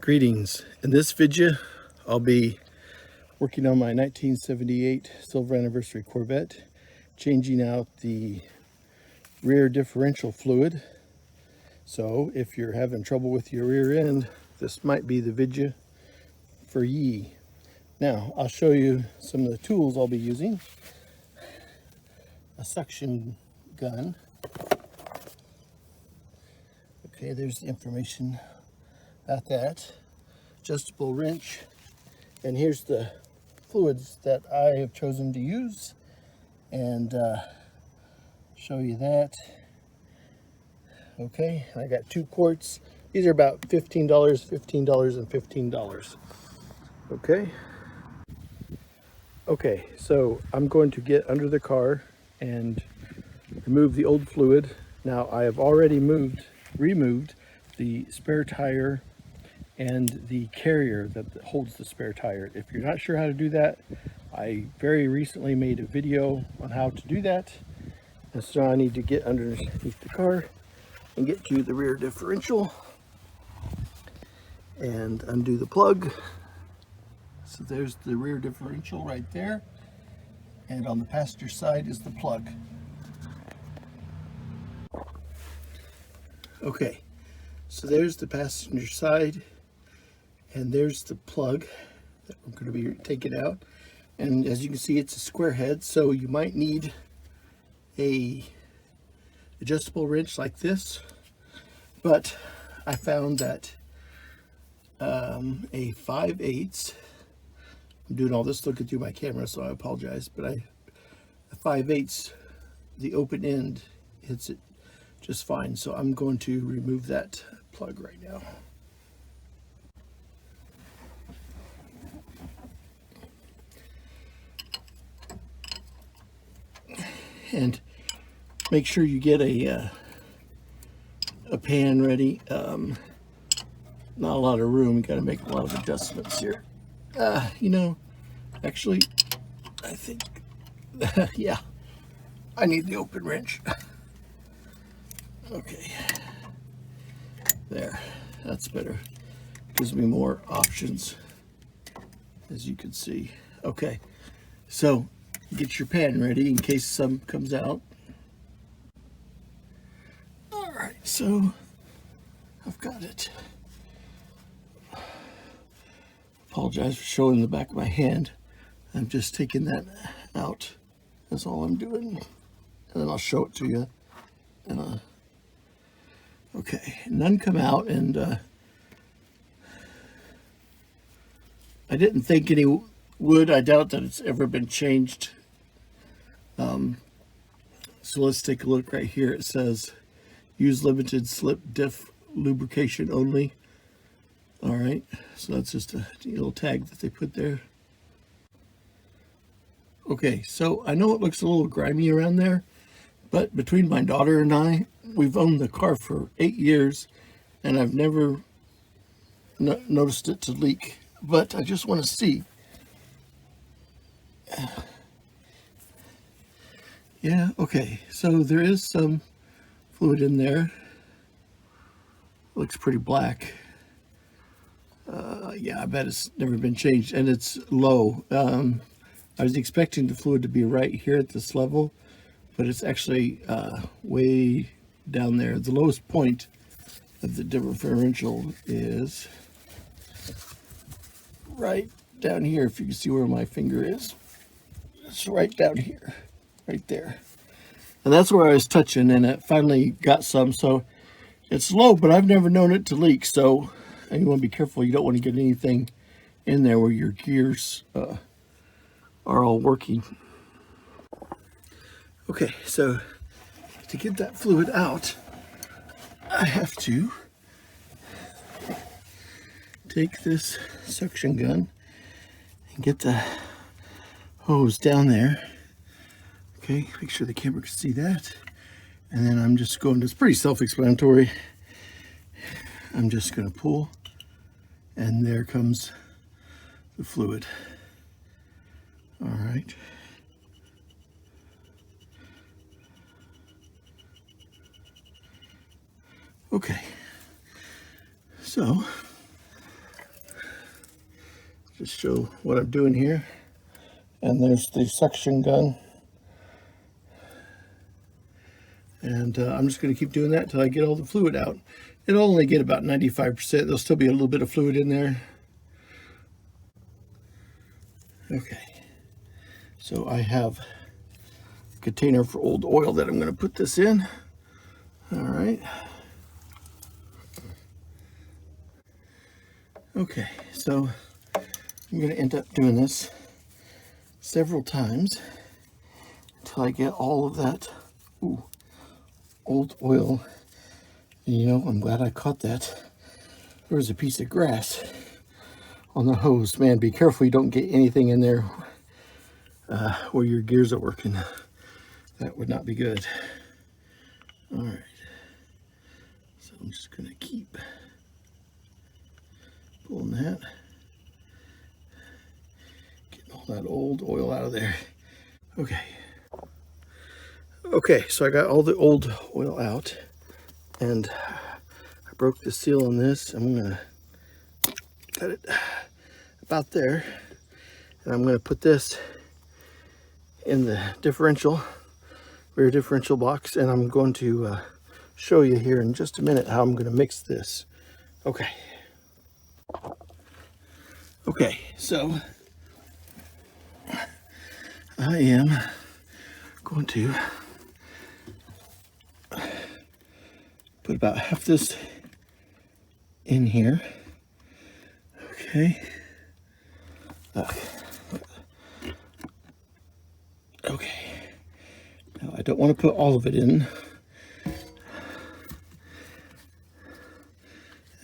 Greetings. In this video, I'll be working on my 1978 Silver Anniversary Corvette, changing out the rear differential fluid. So if you're having trouble with your rear end, this might be the video for ye. Now, I'll show you some of the tools I'll be using. A suction gun. Okay, there's the information about that. Adjustable wrench, and here's the fluids that I have chosen to use, and show you that. Okay, I got 2 quarts. These are about $15, $15, and $15. Okay, so I'm going to get under the car and remove the old fluid. Now, I have already removed the spare tire and the carrier that holds the spare tire. If you're not sure how to do that, I very recently made a video on how to do that. And so I need to get underneath the car and get to the rear differential and undo the plug. So there's the rear differential right there. And on the passenger side is the plug. Okay, so there's the passenger side. And there's the plug that we're going to be taking out. And as you can see, it's a square head, so you might need a adjustable wrench like this. But I found that a 5/8, I'm doing all this looking through my camera, so I apologize, but a 5/8, the open end hits it just fine. So I'm going to remove that plug right now. And make sure you get a pan ready. Not a lot of room. You got to make a lot of adjustments here. Actually, I think, yeah, I need the open wrench. Okay, there. That's better. Gives me more options, as you can see. Okay, so get your pan ready in case some comes out. All right, so I've got it. Apologize for showing the back of my hand. I'm just taking that out. That's all I'm doing. And then I'll show it to you. And okay, none come out, and I didn't think any would. I doubt that it's ever been changed. So let's take a look right here. It says use limited slip diff lubrication only. All right, so that's just a little tag that they put there. Okay, so I know it looks a little grimy around there, but between my daughter and I, we've owned the car for 8 years, and I've never noticed it to leak. But I just want to see. Yeah, okay, so there is some fluid in there. Looks pretty black. Yeah, I bet it's never been changed, and it's low. I was expecting the fluid to be right here at this level, but it's actually way down there. The lowest point of the differential is right down here. If you can see where my finger is, it's right down here. Right there. And that's where I was touching, and it finally got some. So it's low, but I've never known it to leak. So and you want to be careful. You don't want to get anything in there where your gears are all working. Okay, so to get that fluid out, I have to take this suction gun and get the hose down there. Okay, make sure the camera can see that. And then I'm just going to, it's pretty self-explanatory. I'm just going to pull, and there comes the fluid. All right. Okay. So just show what I'm doing here. And there's the suction gun. And I'm just going to keep doing that till I get all the fluid out. It'll only get about 95%. There'll still be a little bit of fluid in there. Okay. So I have a container for old oil that I'm going to put this in. All right. Okay, so I'm going to end up doing this several times until I get all of that old oil. And you know, I'm glad I caught that. There was a piece of grass on the hose. Man, be careful you don't get anything in there where your gears are working. That would not be good. All right, so I'm just going to keep pulling that, getting all that old oil out of there. Okay, so I got all the old oil out, and I broke the seal on this. I'm gonna cut it about there, and I'm gonna put this in the rear differential box, and I'm going to show you here in just a minute how I'm gonna mix this. Okay, so I am going to put about half this in here. Okay. Okay. Now I don't want to put all of it in.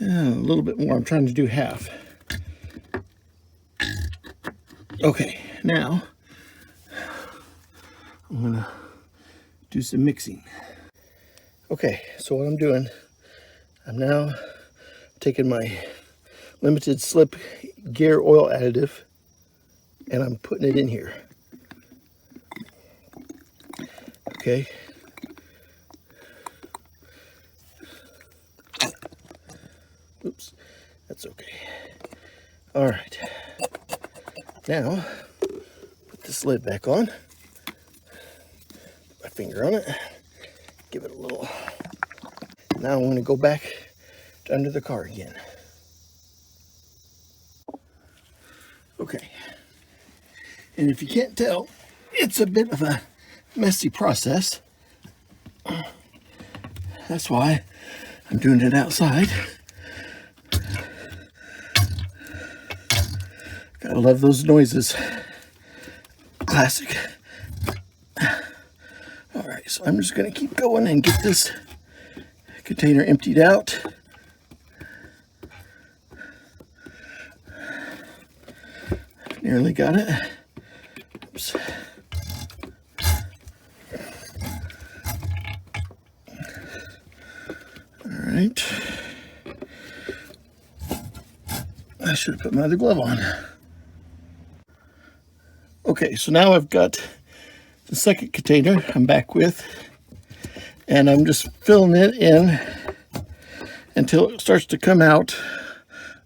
A little bit more. I'm trying to do half. Okay, now I'm gonna do some mixing. Okay, so what I'm doing, I'm now taking my limited slip gear oil additive and I'm putting it in here. Okay. Oops, that's okay. All right. Now, put this lid back on. Put my finger on it. Give it a little. Now I'm going to go back to under the car again. Okay. And if you can't tell, it's a bit of a messy process. That's why I'm doing it outside. Gotta love those noises. Classic. All right, so I'm just gonna keep going and get this container emptied out. Nearly got it. Oops. All right. I should have put my other glove on. Okay, so now I've got the second container I'm back with, and I'm just filling it in until it starts to come out.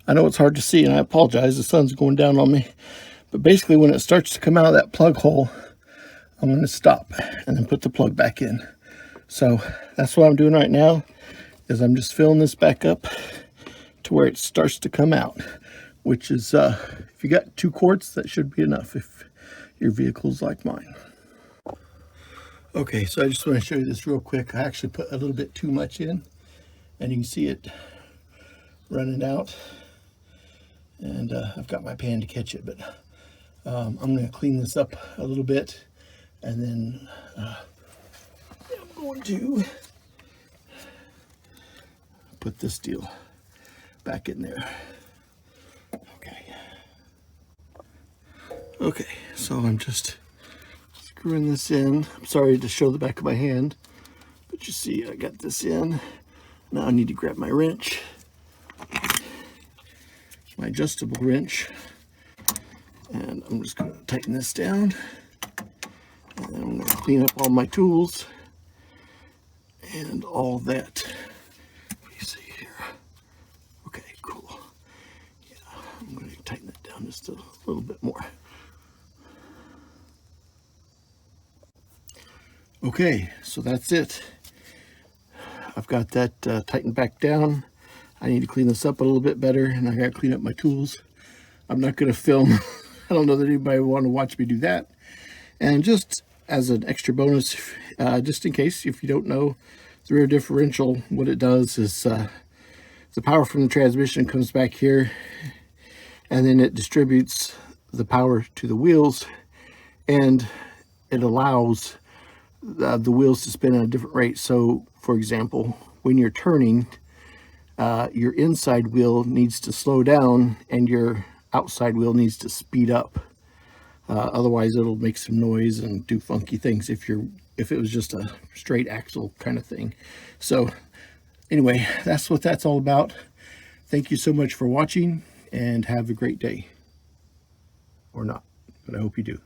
I know it's hard to see, and I apologize, the sun's going down on me. But basically when it starts to come out of that plug hole, I'm going to stop and then put the plug back in. So that's what I'm doing right now, is I'm just filling this back up to where it starts to come out, which is, if you got 2 quarts, that should be enough if your vehicle's like mine. Okay, so I just want to show you this real quick. I actually put a little bit too much in, and you can see it running out. And I've got my pan to catch it, but I'm going to clean this up a little bit, and then I'm going to put this deal back in there. Okay, so I'm just screwing this in. I'm sorry to show the back of my hand, but you see I got this in. Now I need to grab my wrench, my adjustable wrench, and I'm just going to tighten this down. And then I'm going to clean up all my tools and all that. Let me see here. Okay, cool. Yeah, I'm going to tighten it down just a little bit more. Okay, so that's it. I've got that tightened back down. I need to clean this up a little bit better, and I got to clean up my tools. I'm not going to film. I don't know that anybody would want to watch me do that. And just as an extra bonus, just in case, if you don't know, the rear differential, what it does is the power from the transmission comes back here, and then it distributes the power to the wheels, and it allows the wheels to spin at a different rate. So, for example, when you're turning, your inside wheel needs to slow down and your outside wheel needs to speed up. Otherwise, it'll make some noise and do funky things if it was just a straight axle kind of thing. So anyway, that's what that's all about. Thank you so much for watching, and have a great day. Or not, but I hope you do.